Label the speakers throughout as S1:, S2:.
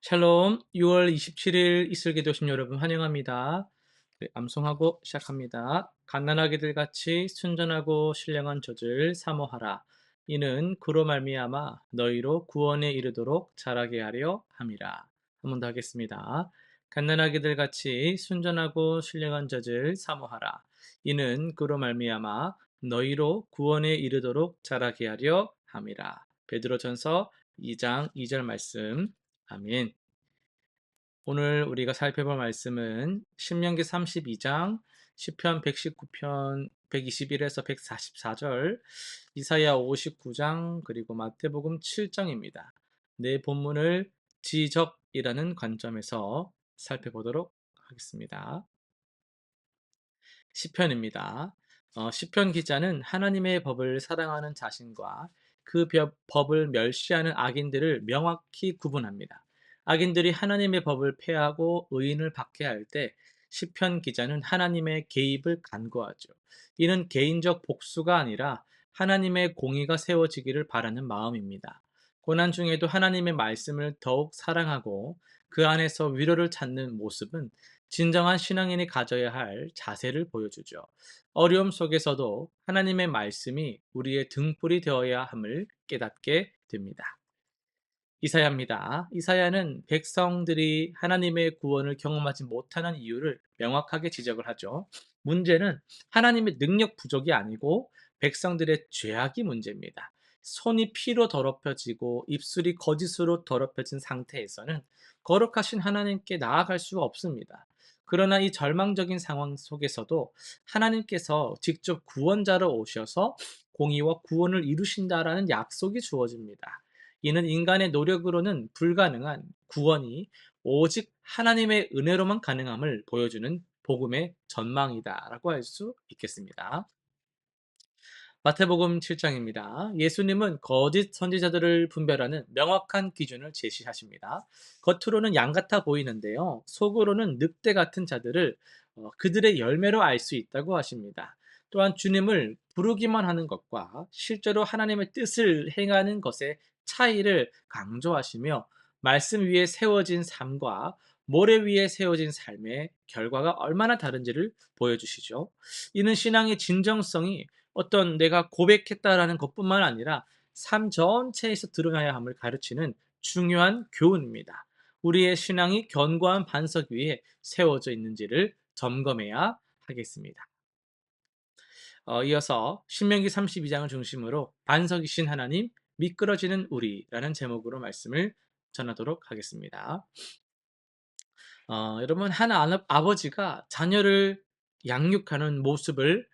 S1: 샬롬, 6월 27일 이슬기도신 여러분 환영합니다. 네, 암송하고 시작합니다. 갓난아기들 같이 순전하고 신령한 젖을 사모하라. 이는 그로 말미암아 너희로 구원에 이르도록 자라게 하려 함이라. 한 번 더 하겠습니다. 갓난아기들 같이 순전하고 신령한 젖을 사모하라. 이는 그로 말미암아 너희로 구원에 이르도록 자라게 하려 함이라. 베드로전서 2장 2절 말씀. 아멘. 오늘 우리가 살펴볼 말씀은 신명기 32장, 시편 119편 121에서 144절, 이사야 59장, 그리고 마태복음 7장입니다. 네 본문을 지적이라는 관점에서 살펴보도록 하겠습니다. 시편입니다. 시편 기자는 하나님의 법을 사랑하는 자신과 그 법을 멸시하는 악인들을 명확히 구분합니다. 악인들이 하나님의 법을 폐하고 의인을 박해할 때 시편 기자는 하나님의 개입을 간구하죠. 이는 개인적 복수가 아니라 하나님의 공의가 세워지기를 바라는 마음입니다. 고난 중에도 하나님의 말씀을 더욱 사랑하고 그 안에서 위로를 찾는 모습은 진정한 신앙인이 가져야 할 자세를 보여주죠. 어려움 속에서도 하나님의 말씀이 우리의 등불이 되어야 함을 깨닫게 됩니다. 이사야입니다. 이사야는 백성들이 하나님의 구원을 경험하지 못하는 이유를 명확하게 지적을 하죠. 문제는 하나님의 능력 부족이 아니고 백성들의 죄악이 문제입니다. 손이 피로 더럽혀지고 입술이 거짓으로 더럽혀진 상태에서는 거룩하신 하나님께 나아갈 수가 없습니다. 그러나 이 절망적인 상황 속에서도 하나님께서 직접 구원자로 오셔서 공의와 구원을 이루신다라는 약속이 주어집니다. 이는 인간의 노력으로는 불가능한 구원이 오직 하나님의 은혜로만 가능함을 보여주는 복음의 전망이다라고 할 수 있겠습니다. 마태복음 7장입니다. 예수님은 거짓 선지자들을 분별하는 명확한 기준을 제시하십니다. 겉으로는 양 같아 보이는데요. 속으로는 늑대 같은 자들을 그들의 열매로 알 수 있다고 하십니다. 또한 주님을 부르기만 하는 것과 실제로 하나님의 뜻을 행하는 것의 차이를 강조하시며 말씀 위에 세워진 삶과 모래 위에 세워진 삶의 결과가 얼마나 다른지를 보여주시죠. 이는 신앙의 진정성이 어떤 내가 고백했다라는 것뿐만 아니라 삶 전체에서 드러나야 함을 가르치는 중요한 교훈입니다. 우리의 신앙이 견고한 반석 위에 세워져 있는지를 점검해야 하겠습니다. 이어서 신명기 32장을 중심으로 반석이신 하나님, 미끄러지는 우리라는 제목으로 말씀을 전하도록 하겠습니다. 여러분, 한 아버지가 자녀를 양육하는 모습을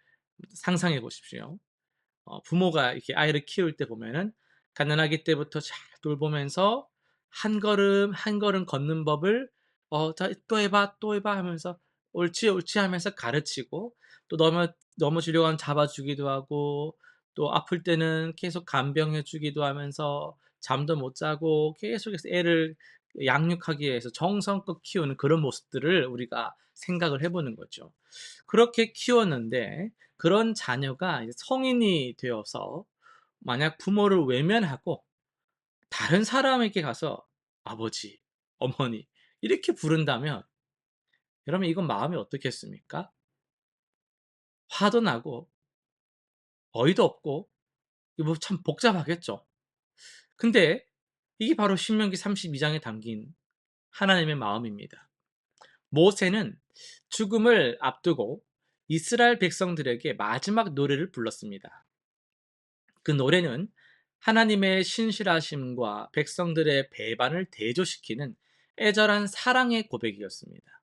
S1: 상상해 보십시오. 부모가 이렇게 아이를 키울 때 보면은 갓난아기 때부터 잘 돌보면서 한 걸음 한 걸음 걷는 법을 자, 또 해봐, 또 해봐 하면서 옳지, 옳지 하면서 가르치고 또 넘어지려고 하면 잡아주기도 하고 또 아플 때는 계속 간병해 주기도 하면서 잠도 못 자고 계속해서 애를 양육하기 위해서 정성껏 키우는 그런 모습들을 우리가 생각을 해보는 거죠. 그렇게 키웠는데 그런 자녀가 이제 성인이 되어서 만약 부모를 외면하고 다른 사람에게 가서 아버지, 어머니 이렇게 부른다면 여러분 이건 마음이 어떻겠습니까? 화도 나고 어이도 없고 이거 뭐 참 복잡하겠죠. 근데 이게 바로 신명기 32장에 담긴 하나님의 마음입니다. 모세는 죽음을 앞두고 이스라엘 백성들에게 마지막 노래를 불렀습니다. 그 노래는 하나님의 신실하심과 백성들의 배반을 대조시키는 애절한 사랑의 고백이었습니다.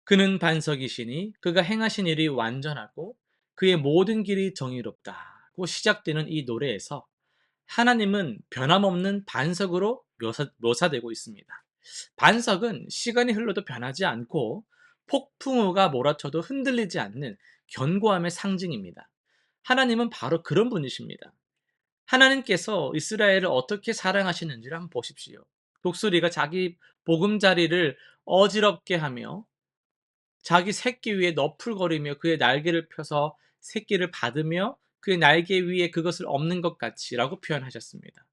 S1: 그는 반석이시니 그가 행하신 일이 완전하고 그의 모든 길이 정의롭다고 시작되는 이 노래에서 하나님은 변함없는 반석으로 묘사되고 있습니다. 반석은 시간이 흘러도 변하지 않고 폭풍우가 몰아쳐도 흔들리지 않는 견고함의 상징입니다. 하나님은 바로 그런 분이십니다. 하나님께서 이스라엘을 어떻게 사랑하시는지를 한번 보십시오. 독수리가 자기 보금자리를 어지럽게 하며 자기 새끼 위에 너풀거리며 그의 날개를 펴서 새끼를 받으며 그의 날개 위에 그것을 엎는 것 같이라고 표현하셨습니다.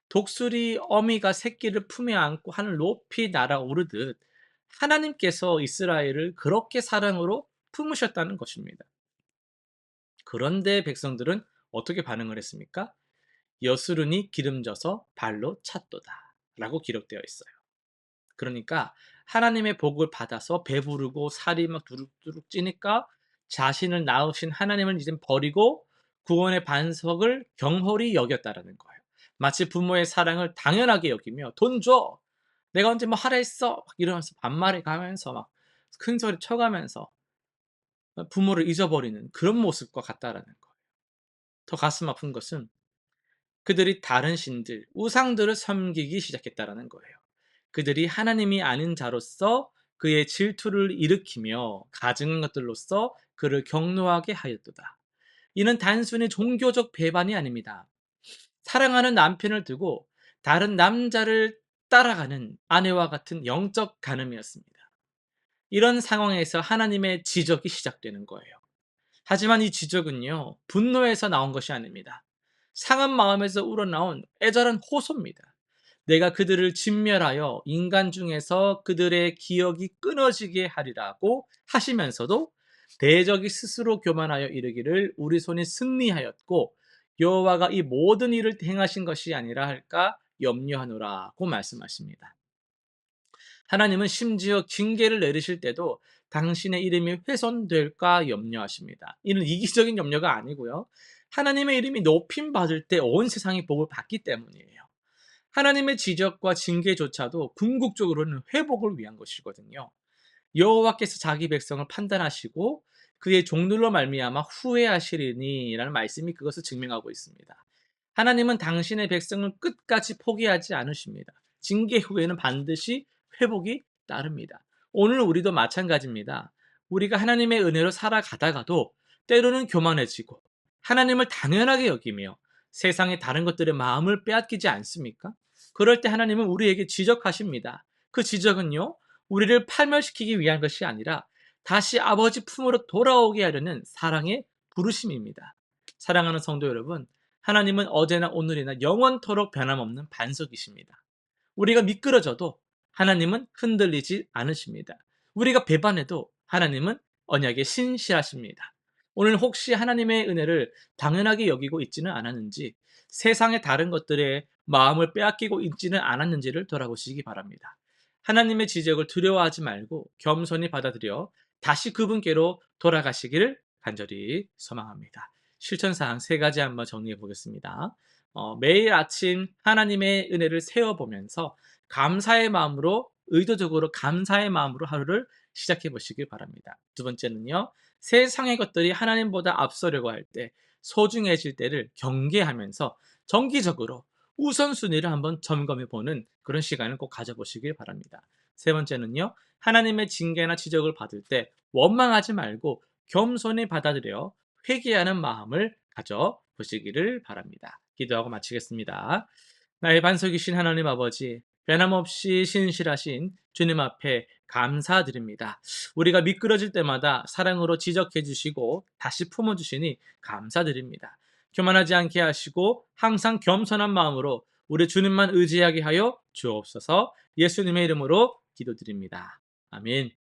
S1: 독수리 어미가 새끼를 품에 안고 하늘 높이 날아오르듯 하나님께서 이스라엘을 그렇게 사랑으로 품으셨다는 것입니다. 그런데 백성들은 어떻게 반응을 했습니까? 여스run이 기름져서 발로 찼도다 라고 기록되어 있어요. 그러니까 하나님의 복을 받아서 배부르고 살이 막 두룩두룩 찌니까 자신을 낳으신 하나님을 이제 버리고 구원의 반석을 경홀히 여겼다라는 거예요. 마치 부모의 사랑을 당연하게 여기며 돈 줘! 내가 언제 뭐 하라 했어! 막 이러면서 반말해 가면서 막 큰 소리 쳐가면서 부모를 잊어버리는 그런 모습과 같다라는 거예요. 더 가슴 아픈 것은 그들이 다른 신들, 우상들을 섬기기 시작했다라는 거예요. 그들이 하나님이 아닌 자로서 그의 질투를 일으키며 가증한 것들로서 그를 경노하게 하였도다. 이는 단순히 종교적 배반이 아닙니다. 사랑하는 남편을 두고 다른 남자를 따라가는 아내와 같은 영적 간음이었습니다. 이런 상황에서 하나님의 지적이 시작되는 거예요. 하지만 이 지적은요, 분노에서 나온 것이 아닙니다. 상한 마음에서 우러나온 애절한 호소입니다. 내가 그들을 진멸하여 인간 중에서 그들의 기억이 끊어지게 하리라고 하시면서도 대적이 스스로 교만하여 이르기를 우리 손이 승리하였고 여호와가 이 모든 일을 행하신 것이 아니라 할까 염려하노라고 말씀하십니다. 하나님은 심지어 징계를 내리실 때도 당신의 이름이 훼손될까 염려하십니다. 이는 이기적인 염려가 아니고요. 하나님의 이름이 높임 받을 때 온 세상이 복을 받기 때문이에요. 하나님의 지적과 징계조차도 궁극적으로는 회복을 위한 것이거든요. 여호와께서 자기 백성을 판단하시고 그의 종들로 말미암아 후회하시리니라는 말씀이 그것을 증명하고 있습니다. 하나님은 당신의 백성을 끝까지 포기하지 않으십니다. 징계 후에는 반드시 회복이 따릅니다. 오늘 우리도 마찬가지입니다. 우리가 하나님의 은혜로 살아가다가도 때로는 교만해지고 하나님을 당연하게 여기며 세상의 다른 것들의 마음을 빼앗기지 않습니까? 그럴 때 하나님은 우리에게 지적하십니다. 그 지적은요, 우리를 파멸시키기 위한 것이 아니라 다시 아버지 품으로 돌아오게 하려는 사랑의 부르심입니다. 사랑하는 성도 여러분, 하나님은 어제나 오늘이나 영원토록 변함없는 반석이십니다. 우리가 미끄러져도 하나님은 흔들리지 않으십니다. 우리가 배반해도 하나님은 언약에 신실하십니다. 오늘 혹시 하나님의 은혜를 당연하게 여기고 있지는 않았는지, 세상의 다른 것들에 마음을 빼앗기고 있지는 않았는지를 돌아보시기 바랍니다. 하나님의 지적을 두려워하지 말고 겸손히 받아들여 다시 그분께로 돌아가시기를 간절히 소망합니다. 실천사항 3가지 한번 정리해 보겠습니다. 매일 아침 하나님의 은혜를 세어보면서 감사의 마음으로, 의도적으로 감사의 마음으로 하루를 시작해 보시길 바랍니다. 두 번째는요, 세상의 것들이 하나님보다 앞서려고 할 때, 소중해질 때를 경계하면서 정기적으로 우선순위를 한번 점검해 보는 그런 시간을 꼭 가져보시길 바랍니다. 세 번째는요, 하나님의 징계나 지적을 받을 때 원망하지 말고 겸손히 받아들여 회개하는 마음을 가져보시기를 바랍니다. 기도하고 마치겠습니다. 나의 반석이신 하나님 아버지, 변함없이 신실하신 주님 앞에 감사드립니다. 우리가 미끄러질 때마다 사랑으로 지적해 주시고 다시 품어 주시니 감사드립니다. 교만하지 않게 하시고 항상 겸손한 마음으로 우리 주님만 의지하게 하여 주옵소서. 예수님의 이름으로 기도드립니다. 아멘.